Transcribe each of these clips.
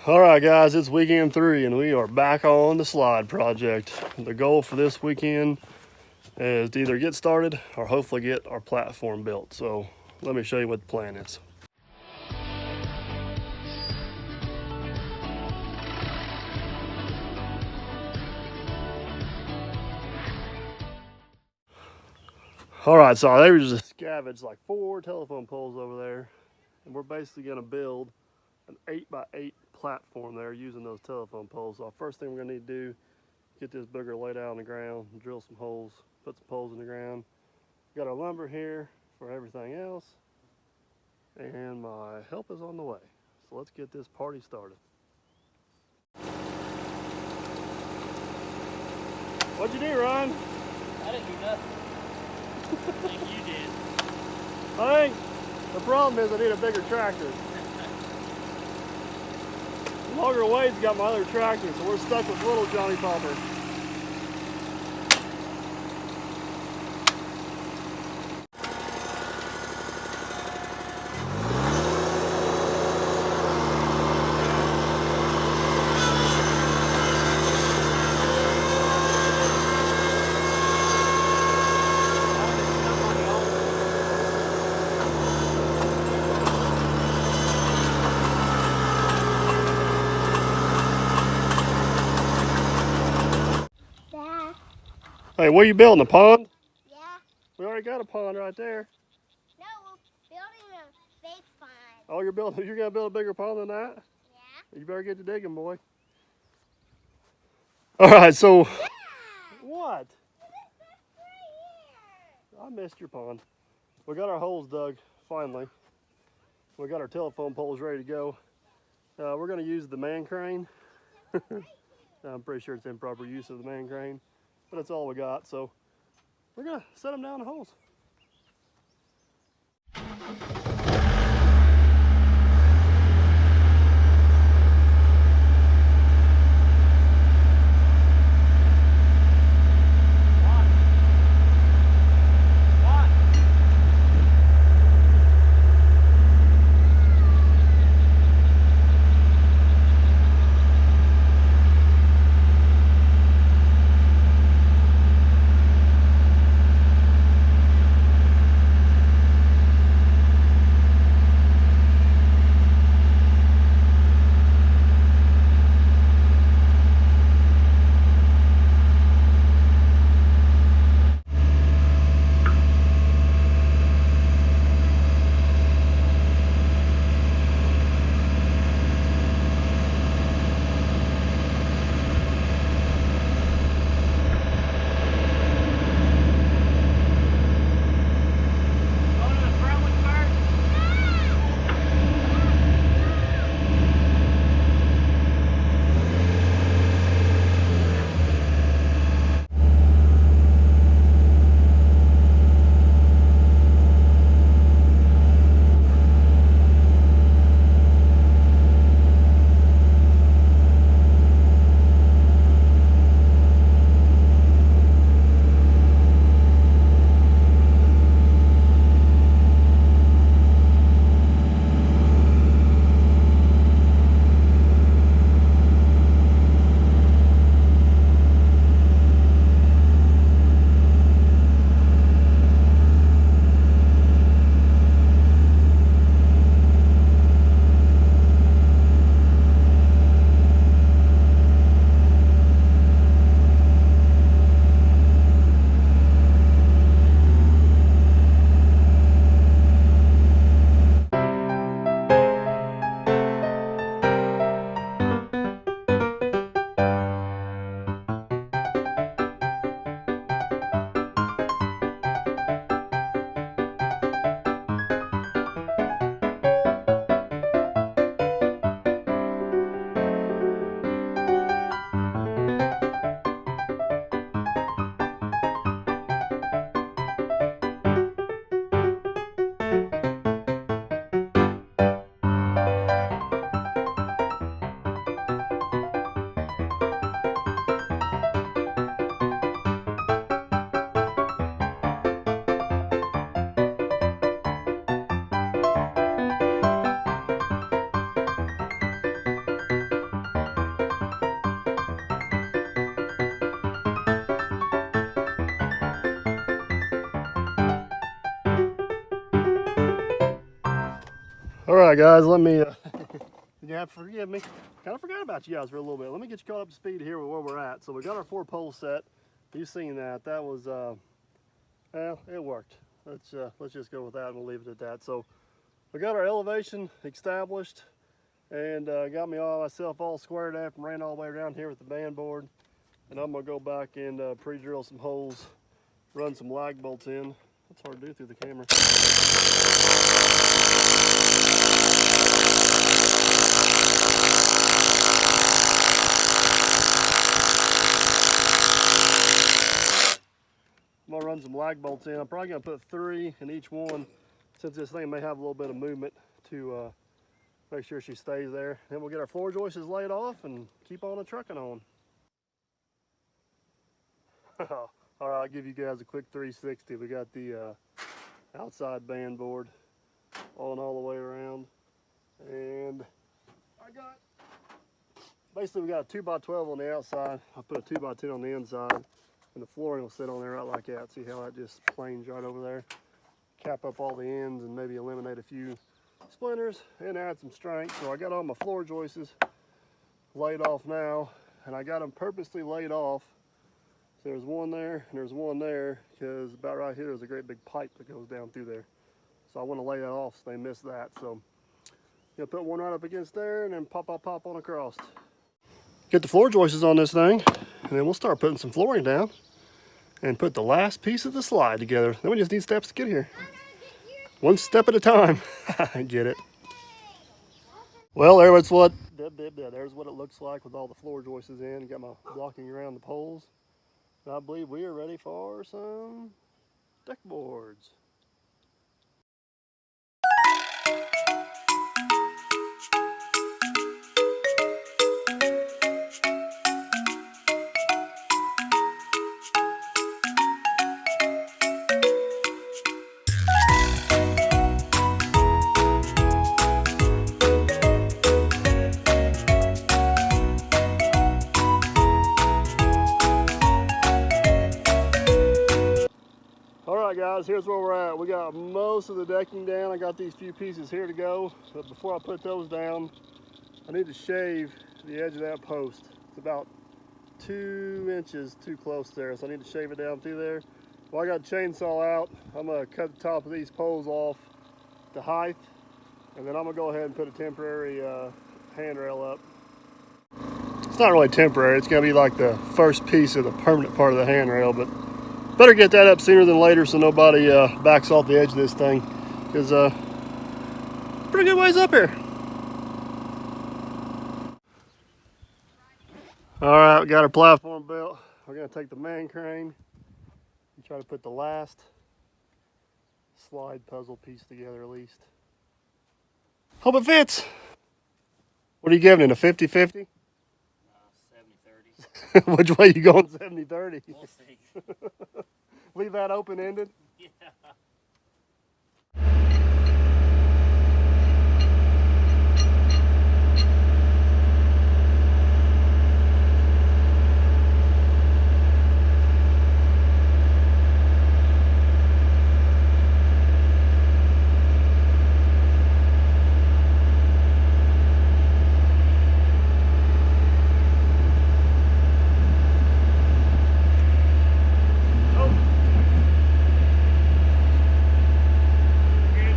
All right, guys, it's weekend 3, and we are back on the slide project. The goal for this weekend is to either get started or hopefully get our platform built. So let me show you what the plan is. All right, so they were just scavenged like 4 telephone poles over there, and we're basically going to build an 8x8 platform there using those telephone poles. So first thing we're going to need to do, get this booger laid out on the ground, drill some holes, put some poles in the ground. Got our lumber here for everything else, and my help is on the way. So let's get this party started. What'd you do, Ryan? I didn't do nothing. Like you did. I think the problem is I need a bigger tractor. Longer Wade's got my other tractor, so we're stuck with little Johnny Popper. Hey, what are you building, a pond? Yeah. We already got a pond right there. No, we're building a fake pond. Oh, you're gonna build a bigger pond than that? Yeah. You better get to digging, boy. All right, so. Yeah. What? I missed your pond. We got our holes dug, finally. We got our telephone poles ready to go. We're gonna use the man crane. I'm pretty sure it's improper use of the man crane, but that's all we got. So we're gonna set them down the holes. All right, guys, let me, you have to forgive me. Kind of forgot about you guys for a little bit. Let me get you caught up to speed here with where we're at. So we got our 4 pole set. You've seen that. That was, well, it worked. Let's just go with that and we'll leave it at that. So we got our elevation established and got me all myself all squared up and ran all the way around here with the band board. And I'm gonna go back and pre-drill some holes, run some lag bolts in. That's hard to do through the camera. I'm gonna run some lag bolts in. I'm probably gonna put 3 in each one since this thing may have a little bit of movement to make sure she stays there. Then we'll get our floor joists laid off and keep on a trucking on. All right, I'll give you guys a quick 360. We got the outside band board on all the way around. And I got, basically we got a 2x12 on the outside. I put a 2x10 on the inside. And the flooring will sit on there right like that. See how that just planes right over there? Cap up all the ends and maybe eliminate a few splinters and add some strength. So I got all my floor joists laid off now. And I got them purposely laid off. So there's one there and there's one there because about right here is a great big pipe that goes down through there. So I want to lay that off so they miss that. So you'll put one right up against there and then pop on across. Get the floor joists on this thing and then we'll start putting some flooring down and put the last piece of the slide together. Then we just need steps to get here. One step at a time. I get it. Well, there's what it looks like with all the floor joists in. Got my blocking around the poles. And I believe we are ready for some deck boards. Alright guys, here's where we're at. We got most of the decking down. I got these few pieces here to go. But before I put those down, I need to shave the edge of that post. It's about 2 inches too close there, so I need to shave it down through there. Well, I got a chainsaw out. I'm going to cut the top of these poles off to height, and then I'm going to go ahead and put a temporary handrail up. It's not really temporary. It's going to be like the first piece of the permanent part of the handrail, but better get that up sooner than later so nobody backs off the edge of this thing, because pretty good ways up here. All right, we got our platform built. We're gonna take the man crane and try to put the last slide puzzle piece together at least. Hope it fits. What are you giving it, a 50-50? 70-30. Which way you going, 70-30? We'll see. Leave that open-ended? Yeah. Get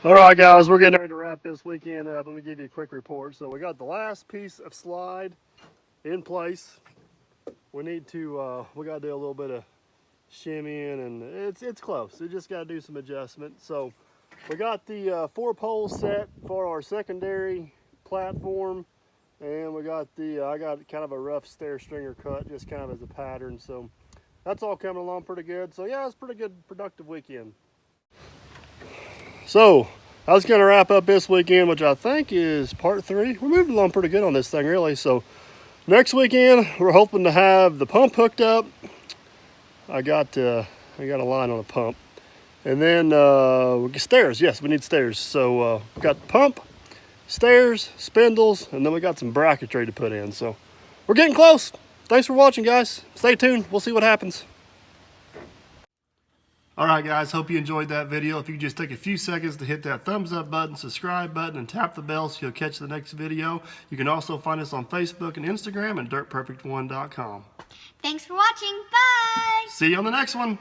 All right, guys, we're getting ready to wrap this weekend up. Let me give you a quick report. So we got the last piece of slide in place. We need to, we got to do a little bit of shimmying, and it's close. We just got to do some adjustment. So we got the 4 poles set for our secondary platform, and we got the, I got kind of a rough stair stringer cut, just kind of as a pattern. So that's all coming along pretty good. So yeah, it's a pretty good, productive weekend. So I was going to wrap up this weekend, which I think is part 3. We're moving along pretty good on this thing, really. So next weekend, we're hoping to have the pump hooked up. I got a line on a pump. And then we get stairs. Yes, we need stairs. So we got the pump, stairs, spindles, and then we got some bracketry to put in. So we're getting close. Thanks for watching, guys. Stay tuned. We'll see what happens. All right, guys, hope you enjoyed that video. If you could just take a few seconds to hit that thumbs up button, subscribe button, and tap the bell so you'll catch the next video. You can also find us on Facebook and Instagram and dirtperfect1.com. Thanks for watching. Bye. See you on the next one.